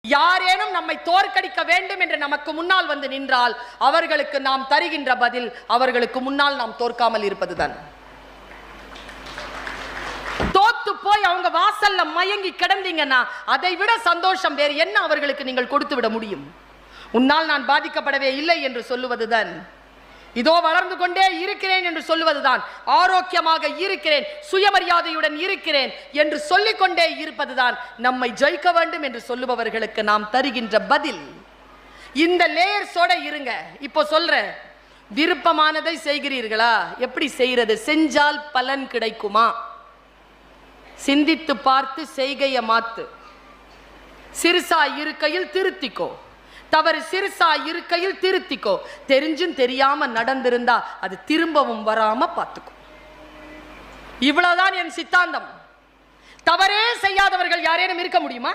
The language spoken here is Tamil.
யாரேனும் நம்மை தோற்கடிக்க வேண்டும் என்று நமக்கு முன்னால் வந்து நின்றால் அவர்களுக்கு நாம் தருகின்ற பதில் அவர்களுக்கு முன்னால் நாம் தோற்காமல் இருப்பதுதான். தோத்து போய் அவங்க வாசல்ல மயங்கி கிடந்தீங்கன்னா அதை விட சந்தோஷம் வேறு என்ன அவர்களுக்கு நீங்கள் கொடுத்து விட முடியும்? உன்னால் நான் பாதிக்கப்படவே இல்லை என்று சொல்லுவதுதான், இதோ வளர்ந்து கொண்டே இருக்கிறேன் என்று சொல்லுவதுதான், ஆரோக்கியமாக இருக்கிறேன், சுயமரியாதையுடன் இருக்கிறேன் என்று சொல்லிக்கொண்டே இருப்பதுதான் நம்மை ஜெயிக்க வேண்டும் என்று சொல்லுபவர்களுக்கு நாம் தருகின்ற பதில். இந்த லேயர்ஸோட இருங்க. இப்போ சொல்ற விருப்பமானதை செய்கிறீர்களா? எப்படி செய்யறது? செஞ்சால் பலன் கிடைக்குமா? சிந்தித்து பார்த்து செய்கையை மாத்து. சிறுசா இருக்கையில் திருத்திக்கோ, தவறு சிறுசா இருக்கையில் திருத்திக்கோ. தெரிஞ்சும் தெரியாம நடந்திருந்தா அது திரும்பவும் வராம பார்த்துக்கோ. இவ்வளவுதான் என் சித்தாந்தம். தவறே செய்யாதவர்கள் யாரேனும் இருக்க முடியுமா?